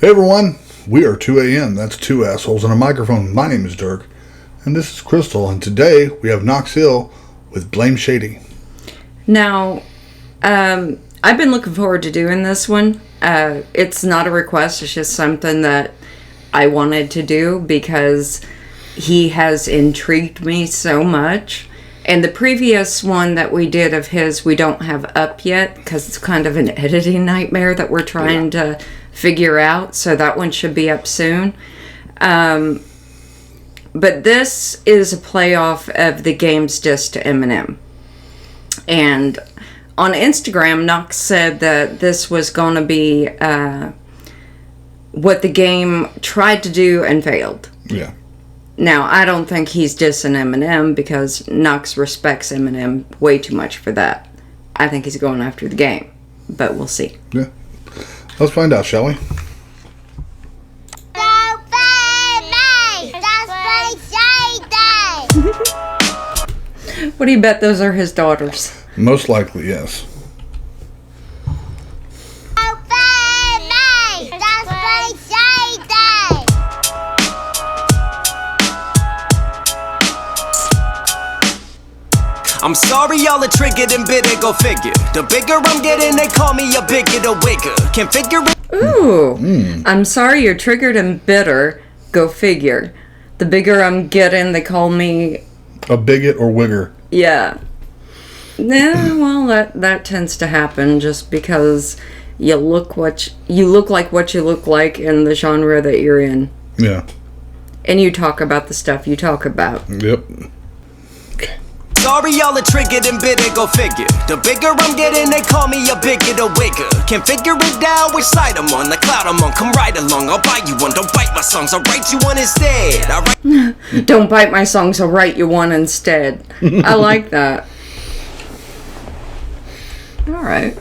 Hey everyone, we are 2AM, that's two assholes and a microphone. My name is Dirk, and this is Crystal, and today we have Knox Hill with Blame Shady. Now, I've been looking forward to doing this one. It's not a request, it's just something that I wanted to do because he has intrigued me so much. And the previous one that we did of his, we don't have up yet because it's kind of an editing nightmare that we're trying to figure out. So that one should be up soon. But this is a playoff of the game's diss to Emenem. And on Instagram, Knox said that this was going to be what the game tried to do and failed. Yeah. Now, I don't think he's dissing Emenem because Knox respects Emenem way too much for that. I think he's going after the game, but we'll see. Yeah. Let's find out, shall we? What do you bet those are his daughters? Most likely, yes. I'm sorry y'all are triggered and bitter, go figure. The bigger I'm getting, they call me a bigot, a wigger. Can't figure it. Ooh. I'm sorry you're triggered and bitter, go figure. The bigger I'm getting, they call me a bigot or wigger. Yeah. Yeah, well, that tends to happen just because you look like what you look like in the genre that you're in. Yeah. And you talk about the stuff you talk about. Yep. Okay. Sorry y'all are triggered and bitter, go figure. The bigger I'm getting, they call me a bigot, a wigger. Can't figure it out which side I'm on, the cloud I'm on. Come right along, I'll buy you one. Don't bite my songs, I'll write you one instead. Don't bite my songs, I'll write you one instead. I like that. Alright.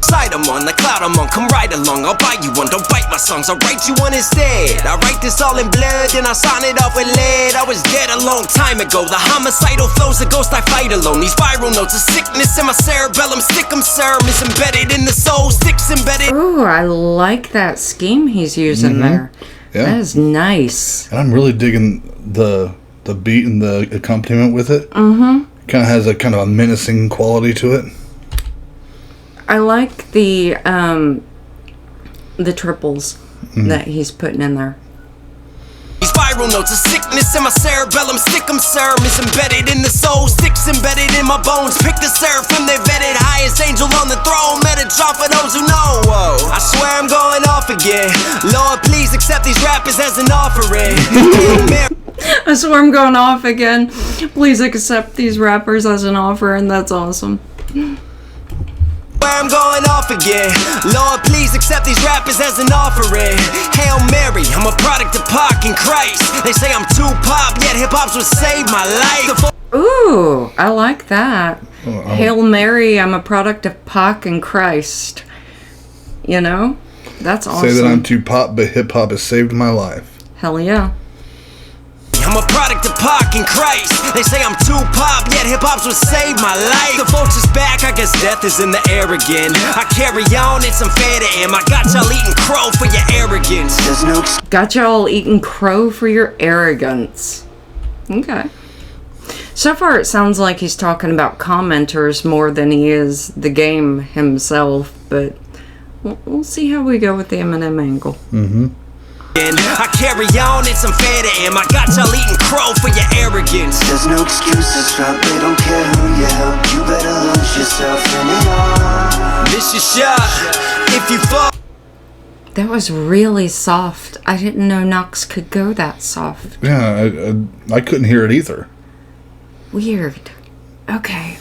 Side I'm on, the cloud I'm on, come right along, I'll buy you one. Don't bite my songs, I'll write you one instead. I write this all in blood, then I sign it off with lead. I was dead a long time ago. The homicidal flows, the ghost I fight alone. These viral notes, a sickness in my cerebellum. Sick'em serum is embedded in the soul, sticks embedded. Ooh, I like that scheme he's using there. Yeah. That is nice. And I'm really digging the beat and the accompaniment with it. Mm-hmm. Kind of has a kind of a menacing quality to it. I like the triples that he's putting in there. These viral notes, a sickness in my cerebellum. Sick'em serum is embedded in the soul, sticks embedded in my bones. Pick the seraphim, they vetted. Highest angel on the throne, Metatron for those who know. Whoa, I swear I'm going off again. Lord, please accept these rappers as an offering. I swear I'm going off again. Please accept these rappers as an offering. That's awesome. I'm going off again. Lord, please accept these rappers as an offering. Hail Mary, I'm a product of Pac and Christ. They say I'm too pop, yet hip-hop's what saved my life. Ooh, I like that. Hail Mary, I'm a product of Pac and Christ. You know? That's awesome. Say that I'm too pop, but hip-hop has saved my life. Hell yeah. I'm a product of Pac and Christ. They say I'm too pop, yet hip-hop's what saved my life. The vulture's back, I guess death is in the air again. I carry on, it's unfair to him. I got y'all eating crow for your arrogance. Got y'all eating crow for your arrogance. Okay. So far it sounds like he's talking about commenters more than he is the game himself, but we'll see how we go with the Emenem angle. Mm-hmm. I carry on, it's unfair to him. I got y'all eating crow for your arrogance. There's no excuses, Trump. They don't care who you help. You better lose yourself in it all. This your shot. If you fall. That was really soft. I didn't know Knox could go that soft. Yeah, I couldn't hear it either. Weird. Okay.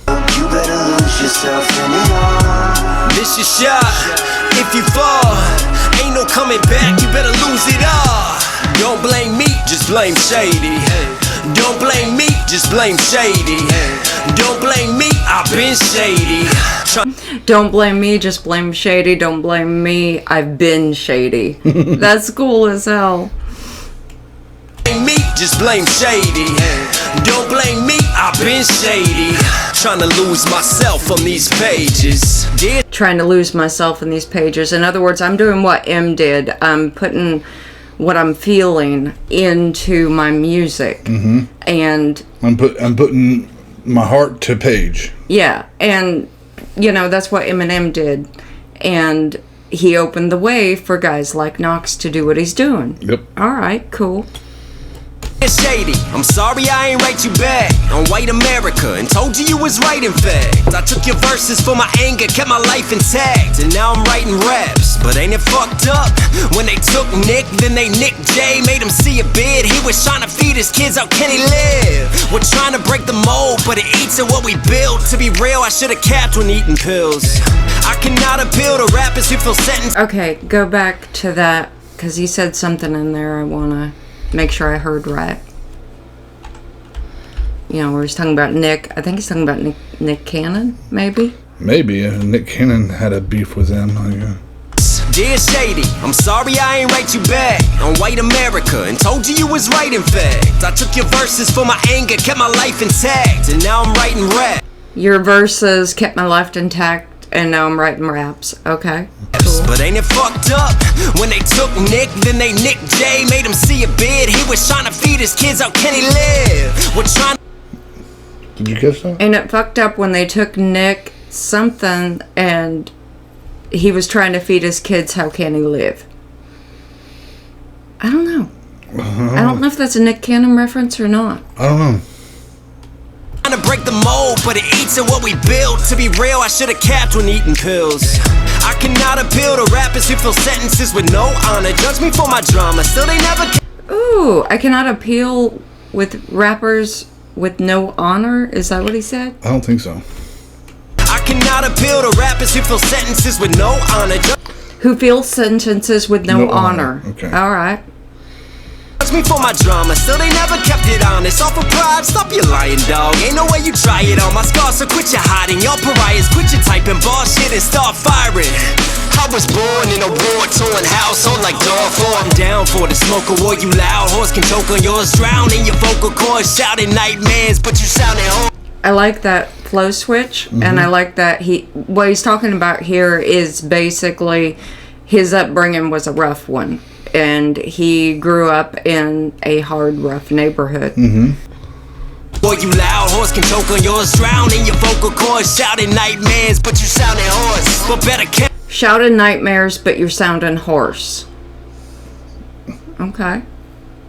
You better lose yourself in it all. This your shot. If you fall, ain't no coming back, you better lose it all. Don't blame me, just blame Shady. Don't blame me, just blame Shady. Don't blame me, I've been shady. Don't blame me, just blame Shady. Don't blame me, I've been shady. That's cool as hell. Me, just blame Shady. Don't blame me, I've been shady. Trying to lose myself on these pages. Trying to lose myself in these pages. In other words, I'm doing what M did. I'm putting what I'm feeling into my music. Mm-hmm. And I'm putting my heart to page. Yeah, and that's what Emenem did. And he opened the way for guys like Knox to do what he's doing. Yep. All right, cool. It's Shady, I'm sorry I ain't write you back on white America and told you was right in fact. I took your verses for my anger, kept my life intact, and now I'm writing raps. But ain't it fucked up? When they took Nick, then they nicked Jay, made him see a bid. He was trying to feed his kids, how can he live? We're trying to break the mold, but it eats at what we built. To be real, I should've capped when eating pills. I cannot appeal to rappers who feel sentenced. Okay, go back to that, because he said something in there I want to make sure I heard right. Where he's talking about Nick. I think he's talking about Nick Cannon, maybe? Maybe. Nick Cannon had a beef with him. Dear Shady, I'm sorry I ain't write you back on white America and told you was right in fact. I took your verses for my anger, kept my life intact, and now I'm writing rap. Your verses kept my life intact, and now I'm writing raps. Okay. Cool. But ain't it fucked up? When they took Nick, then they nicked Jay, made him see a bid. He was trying to feed his kids, how can he live? We're trying. Did you catch that? Ain't it fucked up when they took Nick something and he was trying to feed his kids, how can he live? I don't know. I don't know if that's a Nick Cannon reference or not. I don't know. Trying to break the mold, but it eats at what we build. To be real, I should've capped when eating pills. I cannot appeal to rappers who feel sentences with no honor. Judge me for my drama, still they never. Ooh, I cannot appeal with rappers with no honor? Is that what he said? I don't think so. I cannot appeal to rappers who feel sentences with no honor. Who feel sentences with no honor. Okay. All right. Judge me for my drama, still they never kept it honest. Off of pride, stop your lying, dog. Ain't no way you try it on my scars, so quit your hiding. Y'all pariahs, quit your typing bullshit and start firing. I was born in a war-torn household like dog for. I'm down for the smoke a war, you loud. Horse can choke on yours, drown in your vocal cords, shouting nightmares, but you sounding home. I like that flow switch, and I like that what he's talking about here is basically his upbringing was a rough one, and he grew up in a hard, rough neighborhood. Boy, you loud, horse can choke on yours, drown in your vocal cords, shouting nightmares, but you sounding hoarse. But better shouting nightmares, but you're sounding hoarse. Okay.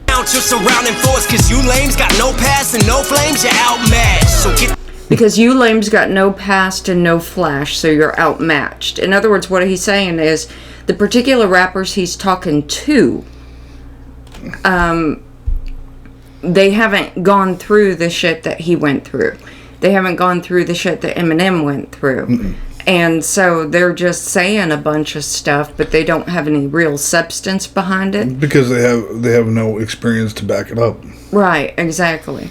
Count your surrounding force, cause you lames got no past and no flames, you're outmatched. So get. Because you lames got no past and no flash, so you're outmatched. In other words, what he's saying is the particular rappers he's talking to, they haven't gone through the shit that he went through. They haven't gone through the shit that Eminem went through. And so they're just saying a bunch of stuff, but they don't have any real substance behind it. Because they have no experience to back it up. Right, exactly.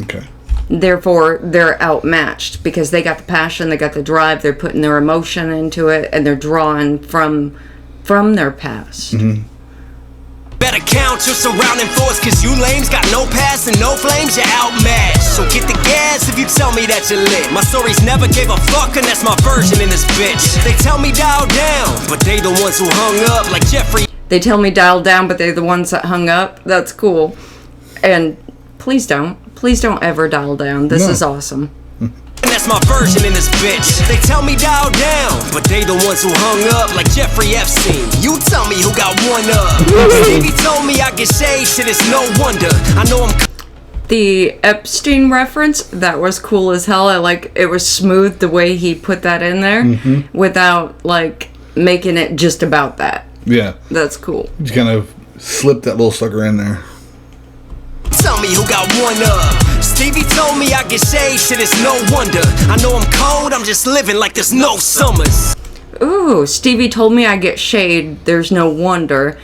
Okay. Therefore, they're outmatched because they got the passion, they got the drive, they're putting their emotion into it, and they're drawing from their past. Better count your surrounding force, cause you lames got no past and no flames, you're outmatched. So get the gas if you tell me that you're lit. My stories never gave a fuck, and that's my version in this bitch. They tell me dial down, but they the ones who hung up like Jeffrey. They tell me dial down, but they're the ones that hung up. That's cool. And please don't ever dial down. This is awesome. And that's my version in this bitch. They tell me dial down, but they the ones who hung up like Jeffrey Epstein. You tell me who got one up. Stevie told me I get shade, shit, it's no wonder. I know I'm. The Epstein reference, that was cool as hell. It was smooth the way he put that in there without making it just about that. Yeah. That's cool. You kind of slipped that little sucker in there. Tell me who got one up. Stevie told me I get shade, shit, it's no wonder. I know I'm cold, I'm just living like there's no summers. Ooh, Stevie told me I get shade, there's no wonder.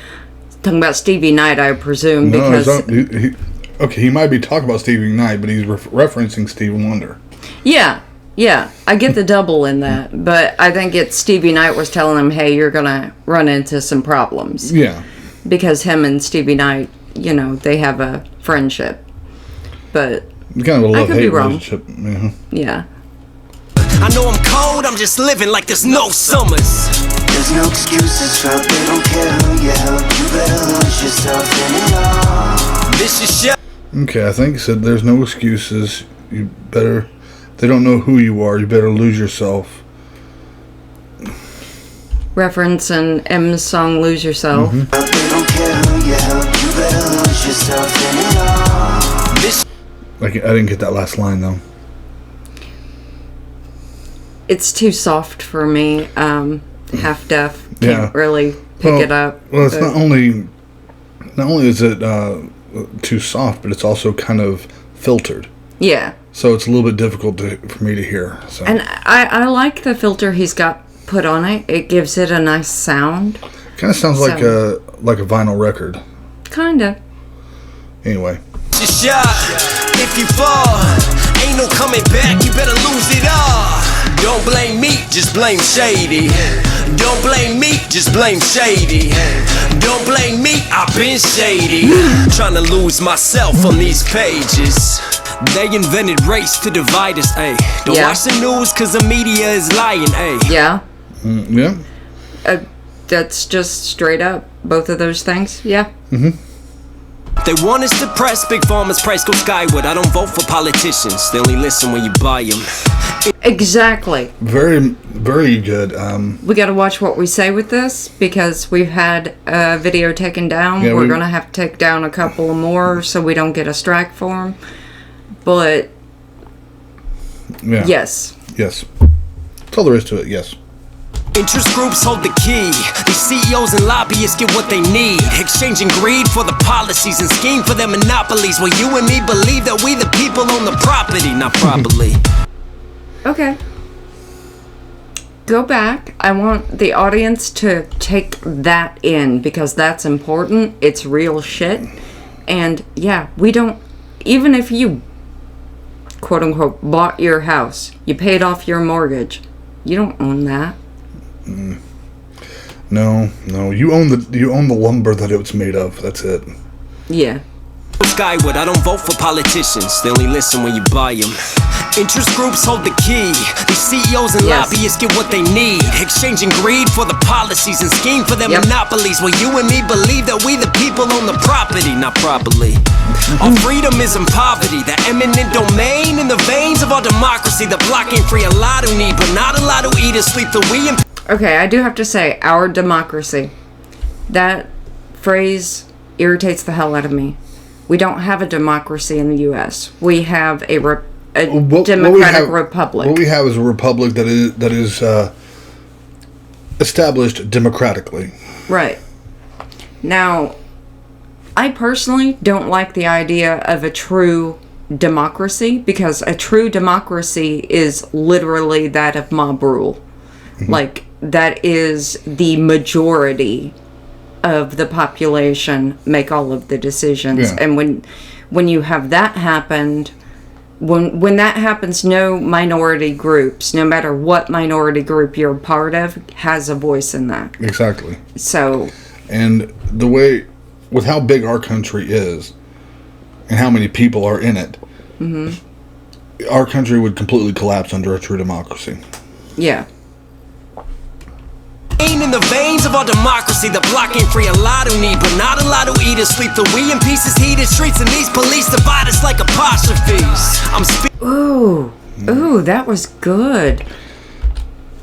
Talking about Stevie Knight, I presume, because... he might be talking about Stevie Knight, but he's referencing Stevie Wonder. Yeah, I get the double in that, but I think it's Stevie Knight was telling him, hey, you're gonna run into some problems. Yeah. Because him and Stevie Knight, they have a friendship. but Kind of a I could be love-hate wrong. relationship. Yeah. yeah. I know I'm cold, I'm just living like there's no summers. There's no excuses, felt they don't care who you help. You better lose yourself in it all. This is shit. Okay, I think he said there's no excuses. You better... They don't know who you are. You better lose yourself. Reference in M's song "Lose Yourself." Felt they don't care who you help. You better lose yourself in it all. This Like, I didn't get that last line, though. It's too soft for me. Half deaf, can't Yeah. really pick it up. Well, it's but- not only is it too soft, but it's also kind of filtered. Yeah, So it's a little bit difficult for me to hear. So and I like the filter he's got put on it. It gives it a nice sound. kind of sounds like a vinyl record. Kinda. Anyway, is shot. If you fall, ain't no coming back. You better lose it all. Don't blame me, just blame Shady. Don't blame me, just blame Shady. Don't blame me, I've been shady. Trying to lose myself on these pages. They invented race to divide us, ayy. Don't Yeah. watch the news cause the media is lying, ayy. Yeah, yeah. that's just straight up both of those things. Yeah. They want us to press, big farmers price go skyward. I don't vote for politicians, they only listen when you buy them. Exactly. Very, very good. We got to watch what we say with this because we've had a video taken down. Yeah, We're going to have to take down a couple more so we don't get a strike for them. But Yeah. yes. Yes. That's all there is to it. Yes. Interest groups hold the key. These CEOs and lobbyists get what they need. Exchanging greed for the policies and scheme for their monopolies. While you and me believe that we the people own the property, not properly. Okay. Go back. I want the audience to take that in because that's important. It's real shit. And yeah, we don't, even if you quote unquote bought your house, you paid off your mortgage, you don't own that. No. You own the lumber that it's made of. That's it. Yeah. Skyward, I don't vote for politicians, they only listen when you buy them. Interest groups hold the key. These CEOs and Yes. lobbyists get what they need. Exchanging greed for the policies and scheme for their Yep. monopolies. While you and me believe that we the people own the property, not properly. Our freedom is in poverty, the eminent domain in the veins of our democracy. The block ain't free, a lot who need, but not a lot who eat or sleep. The we and Okay, I do have to say, our democracy. That phrase irritates the hell out of me. We don't have a democracy in the U.S. We have a democratic republic. What we have is a republic that is established democratically. Right. Now, I personally don't like the idea of a true democracy because a true democracy is literally that of mob rule. Like, that is the majority of the population make all of the decisions. Yeah. And when you have that happened, when that happens, no minority groups, no matter what minority group you're a part of, has a voice in that. Exactly. So, And the way, with how big our country is, and how many people are in it, our country would completely collapse under a true democracy. yeah. in the veins of our democracy. The block ain't free, a lot who need, but not a lot who eat or sleep. The we in pieces, heated streets, and these police divide us like apostrophes. I'm Ooh, that was good.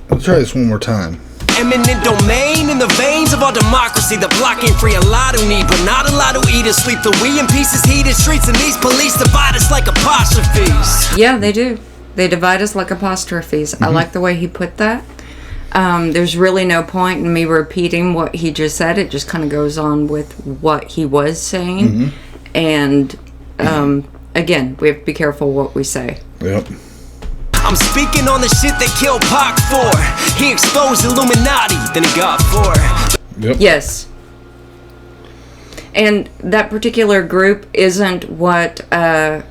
Let's try this one more time. eminent domain in the veins of our democracy. The block ain't free, a lot who need, but not a lot who eat or sleep. The we in pieces, heated streets, and these police divide us like apostrophes. Yeah, they do. They divide us like apostrophes. I like the way he put that. There's really no point in me repeating what he just said. It just kind of goes on with what he was saying. And again, we have to be careful what we say. Yep. I'm speaking on the shit they killed Pac for. He exposed Illuminati, then he got for. Yep. Yes. And that particular group isn't what a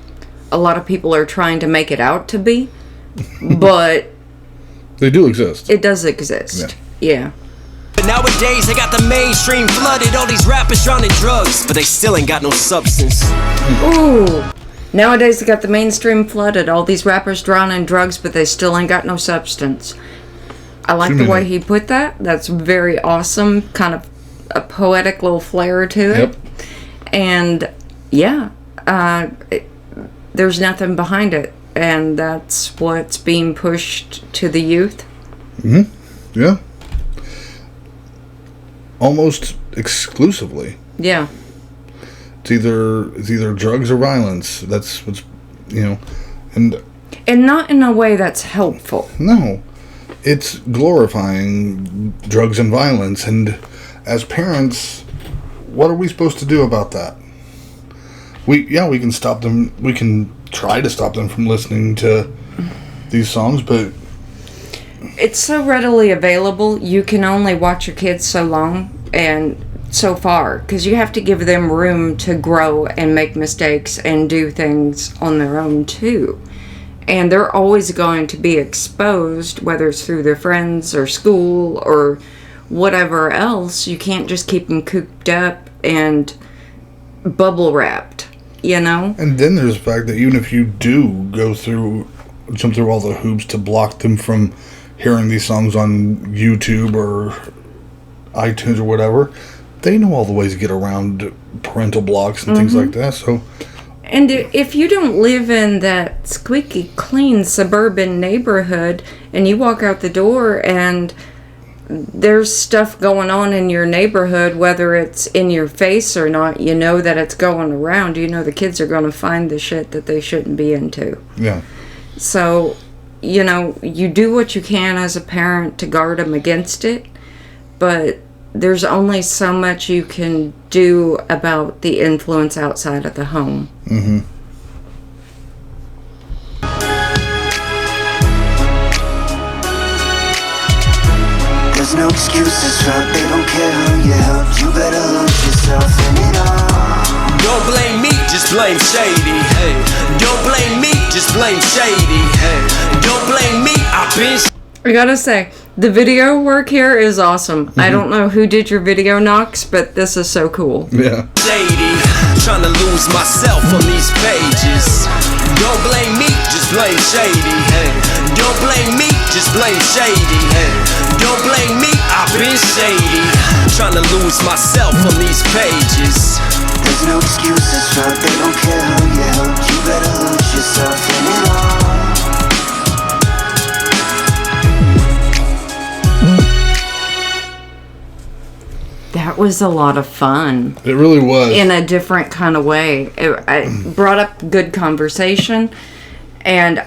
lot of people are trying to make it out to be, but They do exist. it does exist. Yeah. But nowadays they got the mainstream flooded. All these rappers drowning drugs, but they still ain't got no substance. Ooh, Nowadays, they got the mainstream flooded. All these rappers drowning in drugs, but they still ain't got no substance. I like the way he put that. That's very awesome. Kind of a poetic little flair to it. Yep. And, yeah, there's nothing behind it. And that's what's being pushed to the youth. Mm-hmm. Yeah. Almost exclusively. Yeah. It's either drugs or violence. That's what's, and not in a way that's helpful. No, it's glorifying drugs and violence. And as parents, what are we supposed to do about that? We can stop them. We can try to stop them from listening to these songs, but it's so readily available. You can only watch your kids so long and so far, because you have to give them room to grow and make mistakes and do things on their own too. And they're always going to be exposed, whether it's through their friends or school or whatever else. You can't just keep them cooped up and bubble wrapped, And then there's the fact that even if you do jump through all the hoops to block them from hearing these songs on YouTube or iTunes or whatever, they know all the ways to get around parental blocks and things like that. So, and if you don't live in that squeaky clean suburban neighborhood and you walk out the door and there's stuff going on in your neighborhood, whether it's in your face or not, you know that it's going around. You know the kids are going to find the shit that they shouldn't be into. Yeah. So, you do what you can as a parent to guard them against it, but there's only so much you can do about the influence outside of the home. Mm-hmm. There's no excuses, right? They don't care who you helped. You better lose yourself in it all. Don't blame me, just blame Shady. Hey. Don't blame me, just blame Shady. Hey. Don't blame me, I've been. I gotta say, the video work here is awesome. I don't know who did your video, Knox, but this is so cool. Yeah. Shady, trying to lose myself on these pages. Don't blame me, just blame Shady. Hey. Don't blame me, just blame Shady. Hey. Don't blame me, I've been shady. Trying to lose myself on these pages. There's no excuses, right? They don't care who you helped. You better lose yourself in it all. That was a lot of fun. It really was. In a different kind of way. It brought up good conversation. And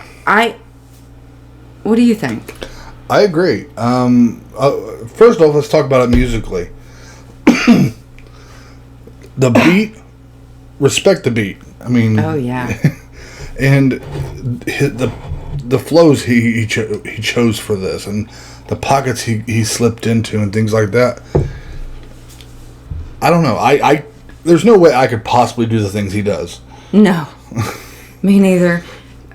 what do you think? I agree. First off, let's talk about it musically. The beat, respect the beat. I mean, oh yeah. And the flows he chose for this, and the pockets he slipped into, and things like that. I don't know. I there's no way I could possibly do the things he does. No, me neither.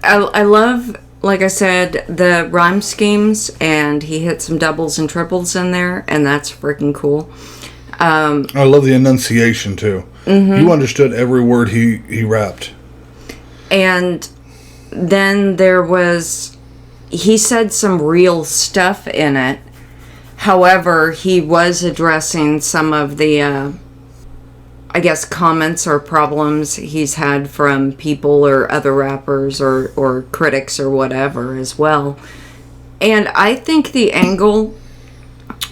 I love, like I said, the rhyme schemes, and he hit some doubles and triples in there, and that's freaking cool. I love the enunciation too. Mm-hmm. You understood every word he rapped. And then he said some real stuff in it. However, he was addressing some of the, I guess, comments or problems he's had from people or other rappers or critics or whatever as well. And I think the angle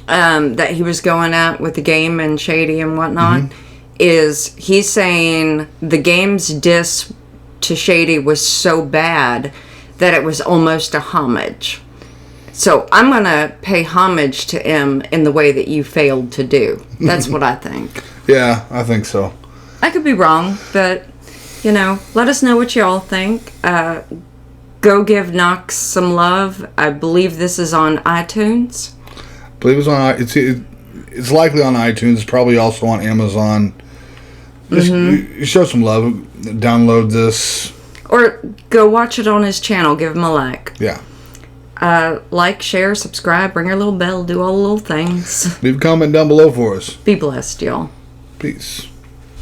that he was going at with the game and Shady and whatnot is he's saying the game's diss to Shady was so bad that it was almost a homage. So I'm going to pay homage to him in the way that you failed to do. That's what I think. Yeah, I think so. I could be wrong, but, let us know what y'all think. Go give Knox some love. I believe this is on iTunes. I believe it's likely on iTunes. It's probably also on Amazon. Just show some love. Download this. Or go watch it on his channel. Give him a like. Yeah. Like, share, subscribe, ring your little bell, do all the little things. Leave a comment down below for us. Be blessed, y'all. Peace.